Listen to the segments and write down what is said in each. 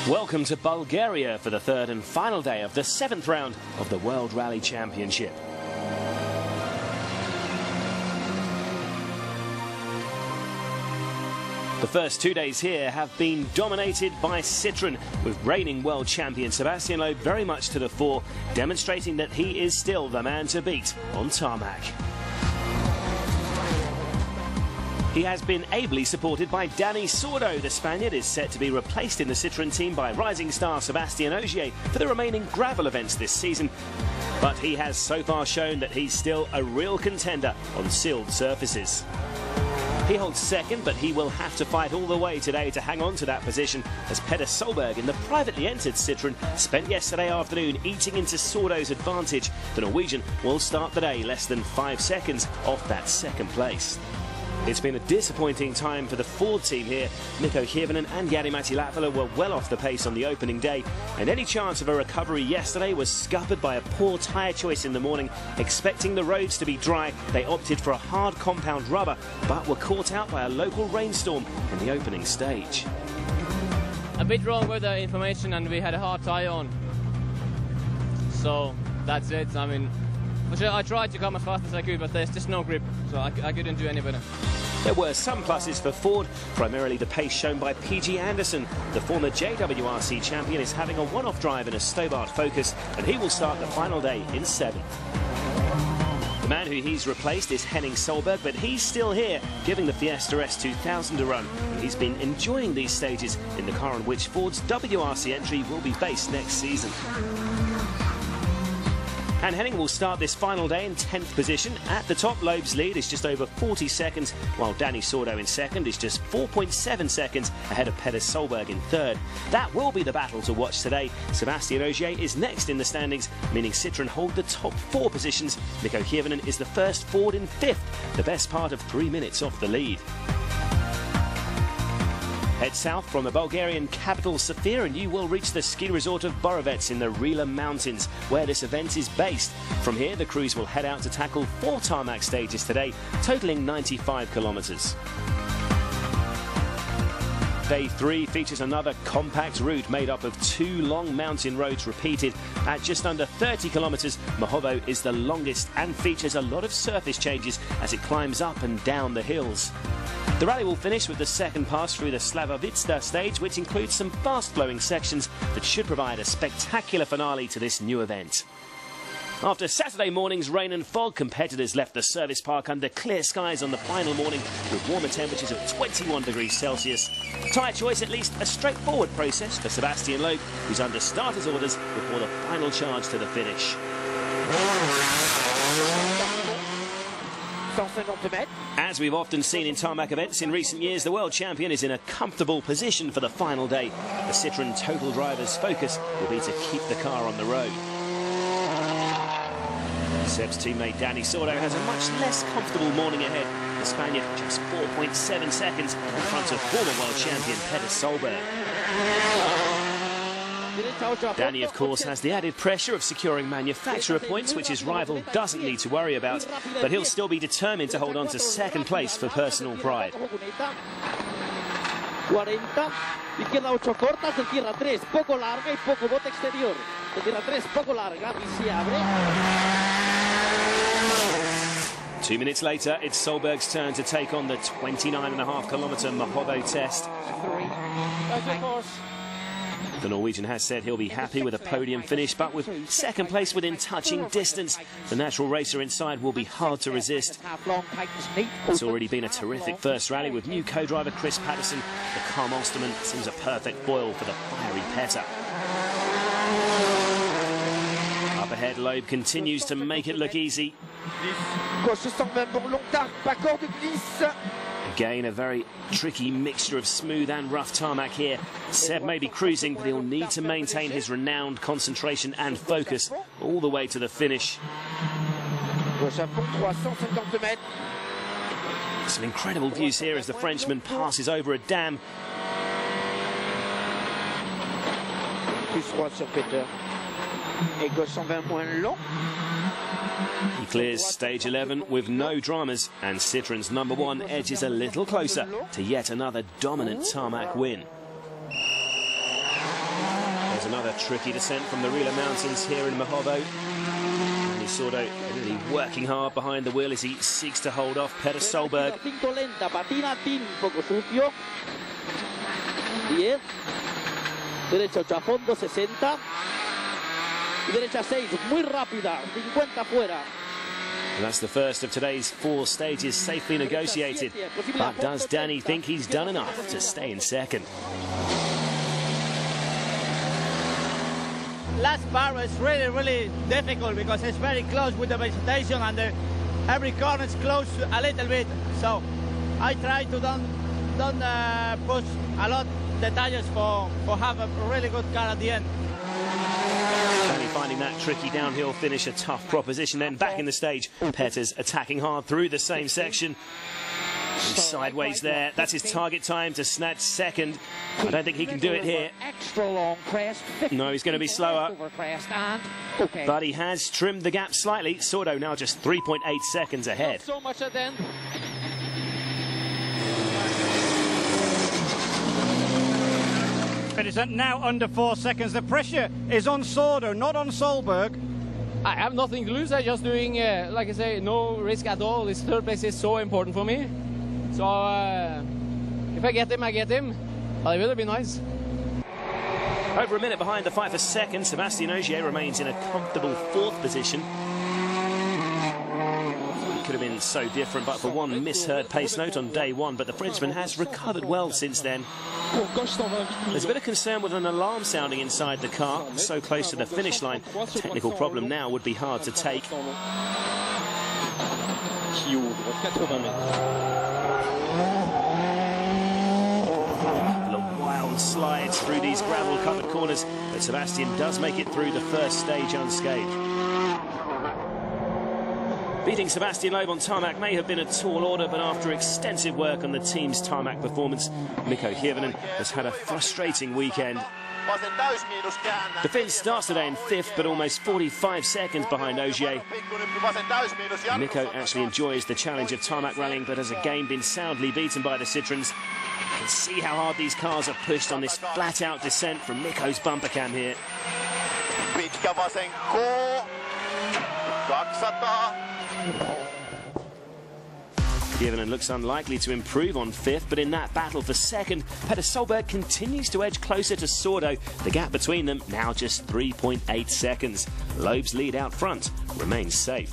Welcome to Bulgaria for the third and final day of the 7th round of the World Rally Championship. The first 2 days here have been dominated by Citroën, with reigning world champion Sébastien Loeb very much to the fore, demonstrating that he is still the man to beat on tarmac. He has been ably supported by Dani Sordo. The Spaniard is set to be replaced in the Citroën team by rising star Sébastien Ogier for the remaining gravel events this season. But he has so far shown that he's still a real contender on sealed surfaces. He holds second, but he will have to fight all the way today to hang on to that position, as Peder Solberg in the privately entered Citroën spent yesterday afternoon eating into Sordo's advantage. The Norwegian will start the day less than 5 seconds off that second place. It's been a disappointing time for the Ford team here. Mikko Hirvonen and Jari-Matti Latvala were well off the pace on the opening day, and any chance of a recovery yesterday was scuppered by a poor tyre choice in the morning. Expecting the roads to be dry, they opted for a hard compound rubber, but were caught out by a local rainstorm in the opening stage. A bit wrong with the information, and we had a hard tyre on. So that's it. I mean, I tried to come as fast as I could, but there's just no grip, so I couldn't do any better. There were some pluses for Ford, primarily the pace shown by PG Anderson. The former JWRC champion is having a one-off drive in a Stobart Focus, and he will start the final day in 7th. The man who he's replaced is Henning Solberg, but he's still here, giving the Fiesta S2000 a run. He's been enjoying these stages in the car on which Ford's WRC entry will be based next season. And Henning will start this final day in 10th position. At the top, Loeb's lead is just over 40 seconds, while Dani Sordo in second is just 4.7 seconds ahead of Peder Solberg in third. That will be the battle to watch today. Sébastien Ogier is next in the standings, meaning Citroën hold the top 4 positions. Mikko Hirvonen is the first, Ford in 5th, the best part of 3 minutes off the lead. Head south from the Bulgarian capital Sofia and you will reach the ski resort of Borovets in the Rila Mountains, where this event is based. From here, the crews will head out to tackle 4 tarmac stages today, totaling 95 kilometres. Day 3 features another compact route made up of 2 long mountain roads repeated. At just under 30 kilometres, Mokhovo is the longest and features a lot of surface changes as it climbs up and down the hills. The rally will finish with the second pass through the Slavovitsa stage, which includes some fast-flowing sections that should provide a spectacular finale to this new event. After Saturday morning's rain and fog, competitors left the service park under clear skies on the final morning with warmer temperatures of 21 degrees Celsius. Tyre choice at least a straightforward process for Sébastien Loeb, who's under starter's orders before the final charge to the finish. As we've often seen in tarmac events in recent years, the world champion is in a comfortable position for the final day. The Citroën Total driver's focus will be to keep the car on the road. Seb's teammate Dani Sordo has a much less comfortable morning ahead. The Spaniard just 4.7 seconds in front of former world champion Peder Solberg. Dani, of course, has the added pressure of securing manufacturer points, which his rival doesn't need to worry about, but he'll still be determined to hold on to second place for personal pride. 40, izquierda 8 corta, se cierra 3, poco larga y poco bote exterior. Se cierra 3, poco larga y se abre. 2 minutes later, it's Solberg's turn to take on the 29.5-kilometre Mokhovo test. The Norwegian has said he'll be happy with a podium finish, but with second place within touching distance, the natural racer inside will be hard to resist. It's already been a terrific first rally with new co-driver Chris Patterson. The calm Osterman seems a perfect foil for the fiery Petter. Up ahead, Loeb continues to make it look easy. Again, a very tricky mixture of smooth and rough tarmac here. Seb may be cruising, but he'll need to maintain his renowned concentration and focus all the way to the finish. Some incredible views here as the Frenchman passes over a dam. He clears stage 11 with no dramas, and Citroën's #1 edges a little closer to yet another dominant tarmac win. There's another tricky descent from the Rila Mountains here in Młowo. Dani Sordo really working hard behind the wheel as he seeks to hold off Petter Solberg. Derecha 8 a fondo, 60. Y derecha 6, muy rápida, 50 fuera. And that's the first of today's 4 stages safely negotiated. But does Dani think he's done enough to stay in second? Last part was really difficult because it's very close with the vegetation and every corner is close a little bit. So I try to don't push a lot the tires for have a really good car at the end. Dani finding that tricky downhill finish a tough proposition. Then back in the stage, Petter's attacking hard through the same section. He's sideways there. That's his target time to snatch second. I don't think he can do it here. No, he's going to be slower. But he has trimmed the gap slightly. Sordo now just 3.8 seconds ahead. So much at the end. It is now under 4 seconds. The pressure is on Sordo, not on Solberg. I have nothing to lose. I'm just doing, like I say, no risk at all. This third place is so important for me. So if I get him, I get him. But it will be nice. Over a minute behind the fight for second, Sébastien Ogier remains in a comfortable 4th position. Could have been so different but for one misheard pace note on day 1, but the Frenchman has recovered well since then. There's a bit of concern with an alarm sounding inside the car, so close to the finish line. Technical problem now would be hard to take. Wild slides through these gravel-covered corners, but Sébastien does make it through the first stage unscathed. Beating Sébastien Loeb on tarmac may have been a tall order, but after extensive work on the team's tarmac performance, Mikko Hirvonen has had a frustrating weekend. The Finn starts today in 5th, but almost 45 seconds behind Ogier. Mikko actually enjoys the challenge of tarmac rallying, but has again been soundly beaten by the Citroens. You can see how hard these cars are pushed on this flat-out descent from Mikko's bumper cam here. Hirvonen looks unlikely to improve on 5th, but in that battle for second, Petter Solberg continues to edge closer to Sordo. The gap between them now just 3.8 seconds. Loeb's lead out front remains safe.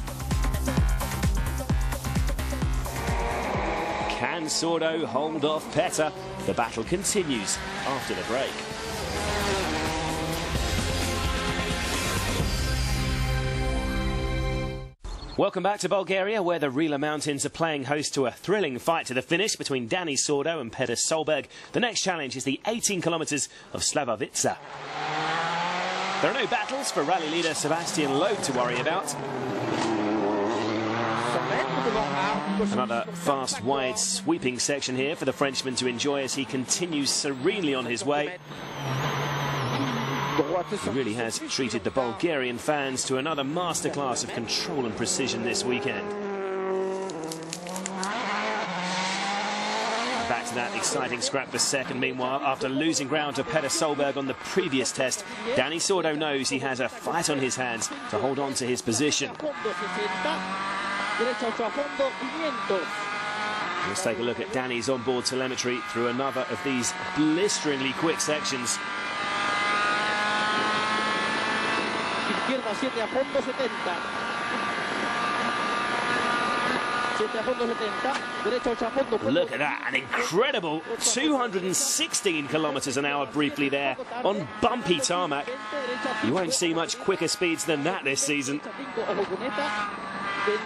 Can Sordo hold off Petter? The battle continues after the break. Welcome back to Bulgaria, where the Rila Mountains are playing host to a thrilling fight to the finish between Dani Sordo and Petter Solberg. The next challenge is the 18 kilometres of Slavovica. There are no battles for rally leader Sébastien Loeb to worry about. Another fast, wide, sweeping section here for the Frenchman to enjoy as he continues serenely on his way. He really has treated the Bulgarian fans to another masterclass of control and precision this weekend. Back to that exciting scrap for second. Meanwhile, after losing ground to Petter Solberg on the previous test, Dani Sordo knows he has a fight on his hands to hold on to his position. Let's take a look at Dani's onboard telemetry through another of these blisteringly quick sections. Izquierda 7 a fondo 70. 7 a fondo 70. Derecha 8 a fondo. Look at that, an incredible 216 kilometres an hour briefly there on bumpy tarmac. You won't see much quicker speeds than that this season.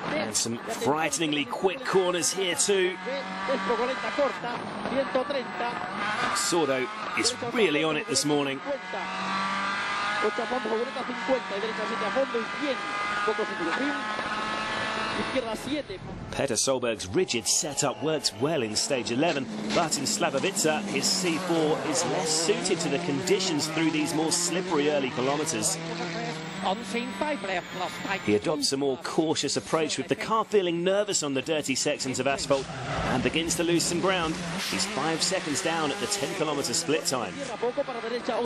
And some frighteningly quick corners here too. Sordo is really on it this morning. Petter Solberg's rigid setup works well in stage 11, but in Slavovica his C4 is less suited to the conditions through these more slippery early kilometres. unseen 5 left plus Pike. He adopts a more cautious approach with the car feeling nervous on the dirty sections of asphalt and begins to lose some ground. He's 5 seconds down at the 10-kilometre split time.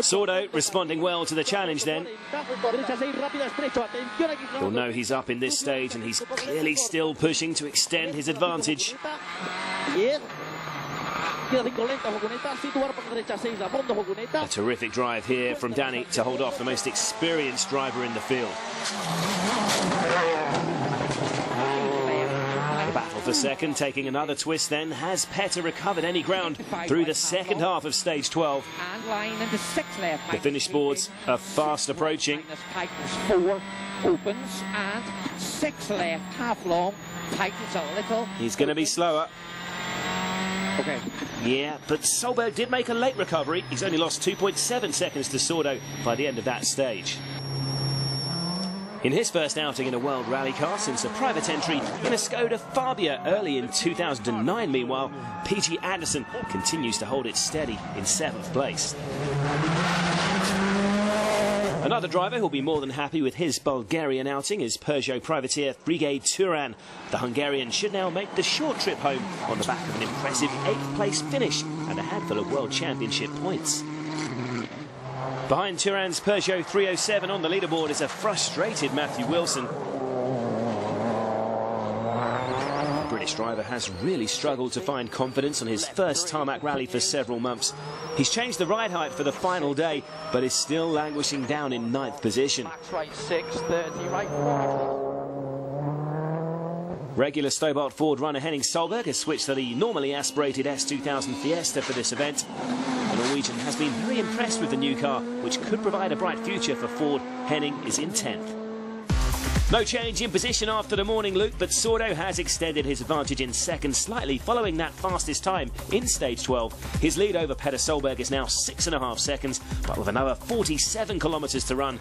Sordo responding well to the challenge then. You'll know he's up in this stage and he's clearly still pushing to extend his advantage. A terrific drive here from Danny to hold off the most experienced driver in the field. The battle for second taking another twist then. Has Petter recovered any ground through the second half of stage 12? And line into 6 left. The finish boards are fast approaching. 4 opens and 6 left, half long, tightens a little. He's going to be slower. Okay. Yeah, but Solberg did make a late recovery. He's only lost 2.7 seconds to Sordo by the end of that stage. In his first outing in a World Rally car since a private entry in a Skoda Fabia early in 2009, meanwhile, P.G. Anderson continues to hold it steady in 7th place. Another driver who'll be more than happy with his Bulgarian outing is Peugeot privateer Frigay Turan. The Hungarian should now make the short trip home on the back of an impressive 8th place finish and a handful of World Championship points. Behind Turan's Peugeot 307 on the leaderboard is a frustrated Matthew Wilson. The British driver has really struggled to find confidence on his first tarmac rally for several months. He's changed the ride height for the final day, but is still languishing down in 9th position. Right 6, 30, right 4. Regular Stobart Ford runner Henning Solberg has switched to the normally aspirated S2000 Fiesta for this event. The Norwegian has been very impressed with the new car, which could provide a bright future for Ford. Henning is in 10th. No change in position after the morning, Luke, but Sordo has extended his advantage in second slightly following that fastest time in stage 12. His lead over Petter Solberg is now 6.5 seconds, but with another 47 kilometres to run,